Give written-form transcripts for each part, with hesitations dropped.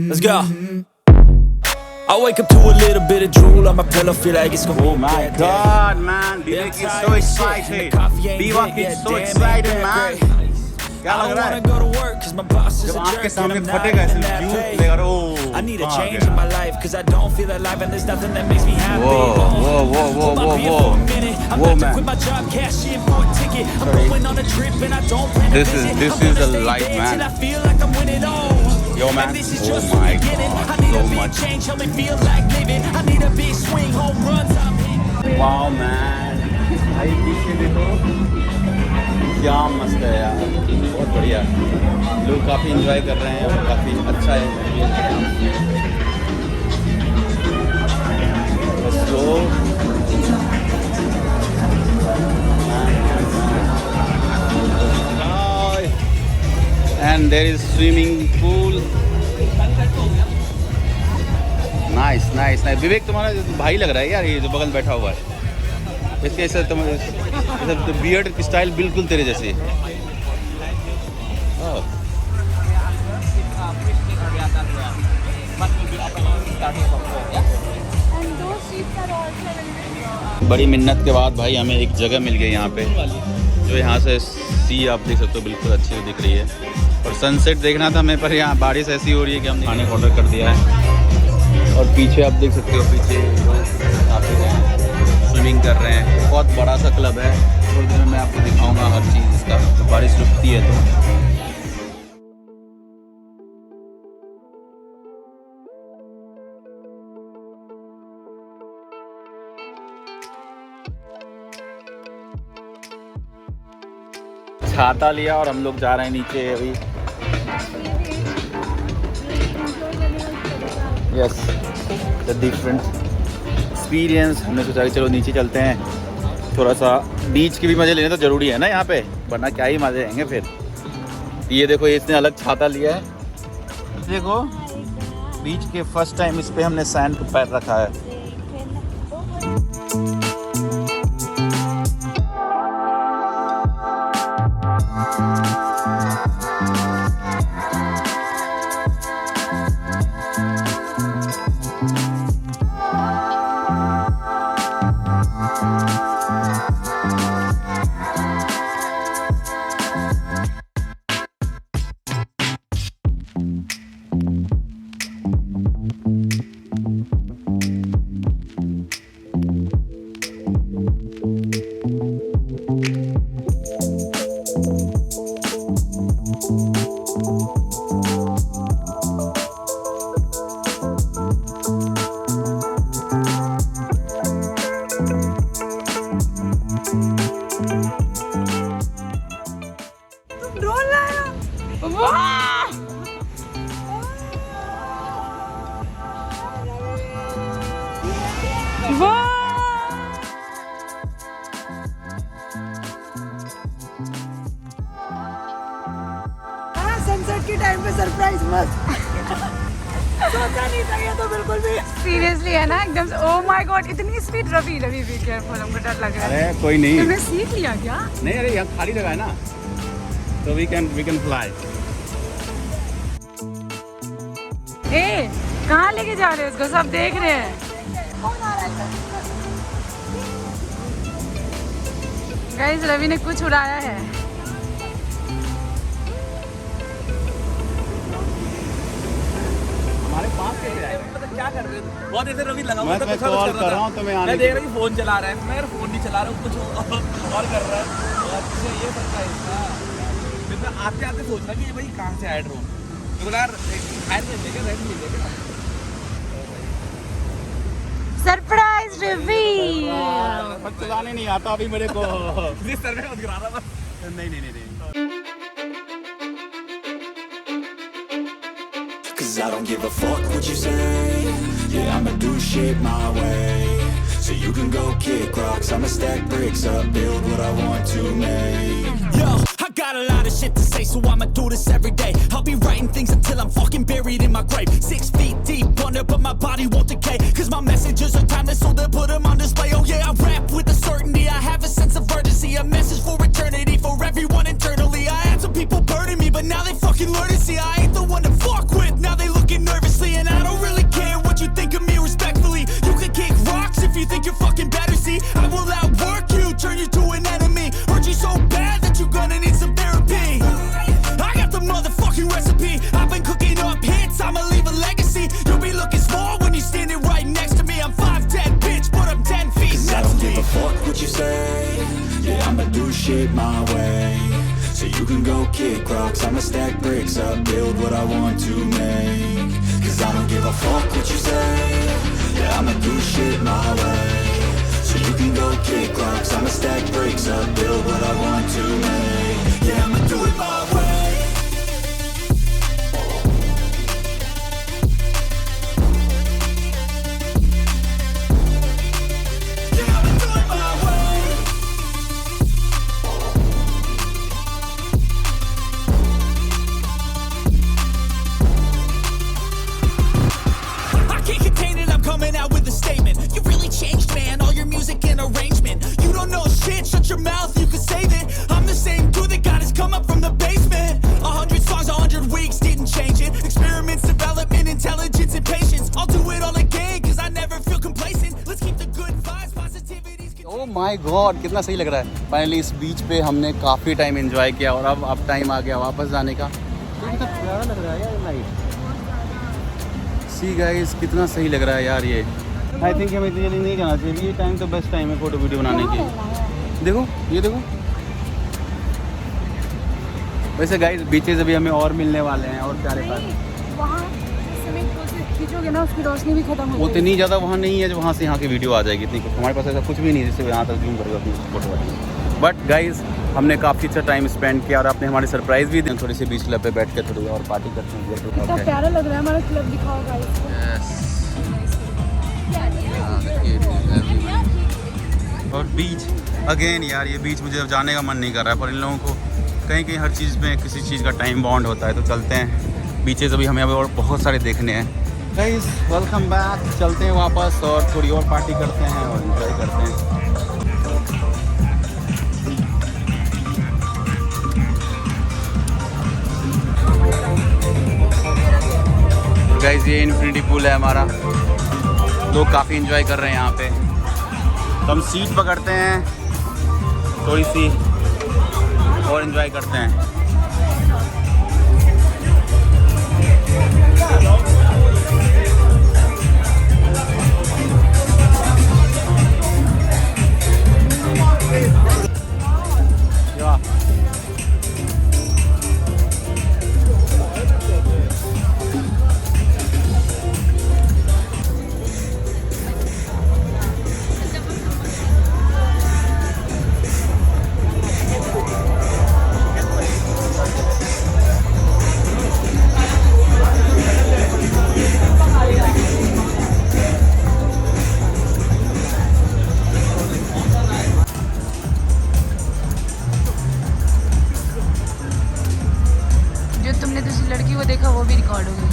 Let's go. I wake up to a little bit of drool on my pillow, feel like it's gonna be. Oh my God, man! Vivek is so excited. Viva is so excited, man. क्या लग रहा है? जब आँख के सामने फटेगा ऐसे view देगा रो। I need a change in my life 'cause I don't feel alive and there's nothing that makes me happy. Whoa, man. This is a life, man. Yo, man. Oh my God, so much. Wow, man. भाई पीछे देखो, क्या मस्त है यार, बहुत बढ़िया। लोग काफ़ी एंजॉय कर रहे हैं और काफ़ी अच्छा है। So, and there is swimming pool. Nice. विवेक तुम्हारा भाई लग रहा है यार, ये जो बगल बैठा हुआ है। इसके ऐसा तो बियर्ड स्टाइल बिल्कुल तेरे जैसे। बड़ी मिन्नत के बाद भाई हमें एक जगह मिल गई यहाँ पे, जो यहाँ से सी आप देख सकते हो बिल्कुल अच्छी दिख रही है। और सनसेट देखना था हमें, पर यहाँ बारिश ऐसी हो रही है कि हमने खाने का ऑर्डर कर दिया है। और पीछे आप देख सकते हो, पीछे यहाँ पे स्विमिंग कर रहे हैं। बहुत बड़ा सा क्लब है, थोड़ी देर में मैं आपको दिखाऊंगा हर चीज़ इसका, तो बारिश रुकती है तो। छाता लिया और हम लोग जा रहे हैं नीचे अभी। Yes, the different experience. हमने सोचा कि चलो नीचे चलते हैं, थोड़ा सा बीच के भी मज़े लेने तो ज़रूरी है ना यहाँ पे, वरना क्या ही मज़े आएंगे फिर। ये देखो, ये इसने अलग छाता लिया है। देखो बीच के फर्स्ट टाइम इस पे हमने सैंड पे पैर रखा है। सनसेट के टाइम पे सरप्राइज मत सोचा नहीं था ये तो बिल्कुल भी। सीरियसली है ना एकदम से। ओह माय गॉड, इतनी स्पीड। रवि बी केयरफुल, हमको डर लग रहा है। अरे कोई नहीं, तुमने सीख लिया क्या? नहीं, अरे यहाँ खाली जगह है ना, तो वी कैन फ्लाई। ए, कहाँ लेके जा रहे हो उसको? सब देख रहे हैं। गाइस, रवि ने कुछ उड़ाया है। हमारे पास कैसे आए? क्या कर रहे हो? बहुत ऐसे रवि लगा मैं कॉल कर रहा हूँ तो मैं देख रहा हूँ फोन चला रहा है। मैं फोन नहीं चला रहा हूँ, कुछ और कर रहा है। अच्छा, ये सरप्राइज था। फिर मैं आते आते सोच रहा कि ये भाई कहाँ से आया ड्रोन। तो यार हायर ले लेके रेंट ले लेके सरप्राइज रवि। चलाने नहीं आता अभी मेरे को। प्लीज सर में मत गिरा रहा बस। नहीं। Cause I don't give a fuck what you say. Yeah, I'ma do shit my way. So you can go kick rocks, I'ma stack bricks up, build what I want to make. Yo, I got a lot of shit to say, so I'ma do this every day. I'll be writing things until I'm fucking buried in my grave. 6 feet deep under, but my body won't decay. Cause my messages are timeless, so they'll put them on display. Oh yeah, I rap with a certainty, I have a sense of urgency. A message for eternity, for everyone internally. I had some people burning me, but now they fucking learn to see I ain't the one to fuck with. Now they looking nervously, and I don't really care what you think of me respectfully. You can kick rocks if you think you're fucking better, see. I will outwork you, turn you to an enemy. Hurt you so bad that you're gonna need some therapy. I got the motherfucking recipe. I've been cooking up hits, I'ma leave a legacy. You'll be looking small when you're standing right next to me. I'm 5'10", bitch, but I'm 10 feet. Cause I don't give a fuck what you say. Yeah, I'ma do shit my way. So you can go kick rocks, I'ma stack bricks up, build what I want to make. Cause I don't give a fuck what you say. Yeah, I'ma do shit my way. So you can go kick rocks, I'ma stack bricks up, build what I want to make. Yeah, I'ma do it my way. Yeah, I'ma do it my way. I can't contain it, I'm coming out with a statement. You really changed, man, all your music and arrangement. You don't know shit, shut your mouth, you can save it. I'm the same dude that got his come up from the basement. 100 songs, 100 weeks, didn't change it. Experiments, development, intelligence, and patience. I'll do it all again, cause I never feel complacent. Let's keep the good vibes, positivities. Oh my God, कितना सही लग रहा है। Finally इस बीच पे हमने काफ़ी time enjoy किया और अब टाइम आ गया वापस जाने का। तो कितना प्यारा लग रहा है यार नाइट। सी गाइस, कितना सही लग रहा है यार ये। आई थिंक हमें इतनी जल्दी नहीं जाना चाहिए, ये टाइम तो बेस्ट टाइम है फ़ोटो वीडियो बनाने की। देखो ये देखो। वैसे गाइस बीचेस अभी हमें और मिलने वाले हैं और प्यारे प्यारे। वहाँ खींचोगे ना, उसकी रोशनी भी खत्म हो जाएगी। उतनी ज़्यादा वहाँ नहीं है जो वहाँ से यहाँ की वीडियो आ जाएगी। इतनी हमारे पास ऐसा कुछ भी नहीं है जिससे यहाँ तक जूम करके अपनी फोटो वाली। बट गाइस हमने काफ़ी अच्छा टाइम स्पेंड किया और आपने हमारी सरप्राइज़ भी दी। थोड़ी सी बीच क्लब पे बैठ के थोड़ी और पार्टी करते हैं। कितना प्यारा लग रहा है हमारा क्लब, दिखाओ गाइस। और बीच अगेन यार, ये बीच मुझे अब जाने का मन नहीं कर रहा है, पर इन लोगों को कहीं कहीं हर चीज़ में किसी चीज़ का टाइम बाउंड होता है। तो चलते हैं बीचेस, अभी हमें अभी और बहुत सारे देखने हैं। गाइस वेलकम बैक, चलते हैं वापस और थोड़ी और पार्टी करते हैं और एंजॉय करते हैं। गाइस ये इन्फिनिटी पूल है हमारा, लोग काफ़ी एंजॉय कर रहे हैं यहाँ पे। तो हम सीट पकड़ते हैं थोड़ी सी और एंजॉय करते हैं। तुमने दूसरी लड़की को देखा वो भी रिकॉर्ड हो गई।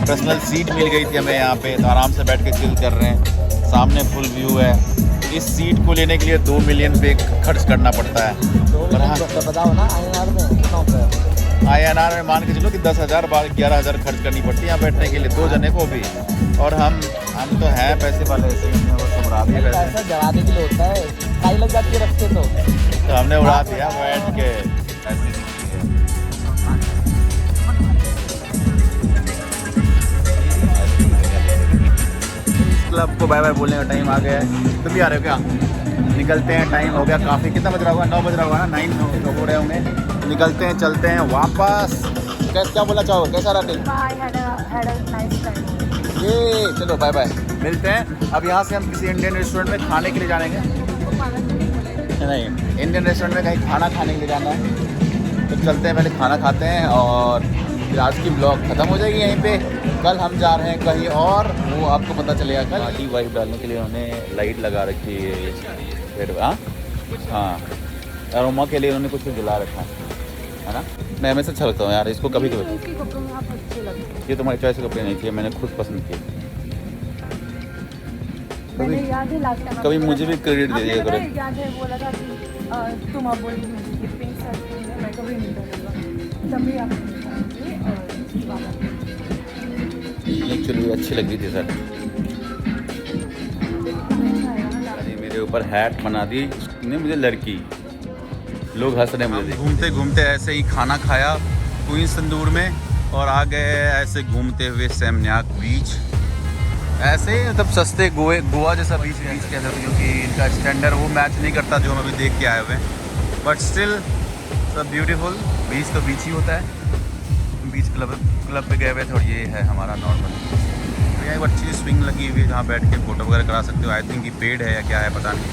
पर्सनल सीट मिल गई थी हमें यहाँ पे, तो आराम से बैठ के चिल कर रहे हैं। सामने फुल व्यू है। इस सीट को लेने के लिए 2 मिलियन पे खर्च करना पड़ता है। और हाँ, बताओ ना INR में कितना होता है? INR में मान के चलो कि 10,000 11,000 खर्च करनी पड़ती है यहाँ बैठने के लिए, 2 जने को भी। और हम तो हैं पैसे वाले, ऐसे ही वो सब उड़ा दिए पैसे। ऐसा जवाने के लिए होता है, काई लग जाती है रखते तो हमने उड़ा दिया बैठ के। क्लब को बाय बाय बोलने का टाइम आ गया है। तुम भी आ रहे हो क्या? निकलते हैं, टाइम हो गया काफ़ी। कितना बज रहा होगा? 9 बज रहा होगा ना, 9 हो रहे होंगे। निकलते हैं, चलते हैं वापस। क्या बोलना चाहोगे, कैसा रहा दिन? ये चलो बाय बाय, मिलते हैं। अब यहाँ से हम किसी इंडियन रेस्टोरेंट में खाने के लिए जाएंगे। नहीं, इंडियन रेस्टोरेंट में कहीं खाना खाने के लिए जाना है, तो चलते हैं, पहले खाना खाते हैं और फिर आज की ब्लॉग ख़त्म हो जाएगी यहीं पे। कल हम जा रहे हैं कहीं और, वो आपको पता चलेगा कल। पार्टी वाइब डालने के लिए उन्होंने लाइट लगा रखी है, फिर हाँ अरोमा के लिए उन्होंने कुछ जला रखा है ना। मैं हमेशा अच्छा लगता हूँ यार इसको, कभी कभी। ये तुम्हारी चॉइस के कपड़े नहीं थे, मैंने खुद पसंद किए। कभी मुझे भी क्रेडिट दे दिया करो। बोला था कि तुम अब बोली पिंक शर्ट मैं कभी नहीं करूँगा, तभी आप एक्चुअली अच्छी लग रही थी सर। अरे मेरे ऊपर हैट बना दी ने मुझे लड़की, लोग हंस रहे मुझे। घूमते घूमते ऐसे ही खाना खाया क्वींस तंदूर में और आ गए ऐसे घूमते हुए सेमन्याक बीच। ऐसे ही मतलब सस्ते गोवा जैसा बीच कह सकते हो, क्योंकि इनका स्टैंडर्ड वो मैच नहीं करता जो हम अभी देख के आए हुए हैं। बट स्टिल सब ब्यूटीफुल। बीच तो बीच ही होता है। बीच क्लब पे गए हुए थे और ये है हमारा नॉर्मल। तो यहाँ एक अच्छी स्विंग लगी हुई है जहाँ बैठ के फ़ोटो वगैरह करा सकते हो। आई थिंक ये पेड है या क्या है पता नहीं।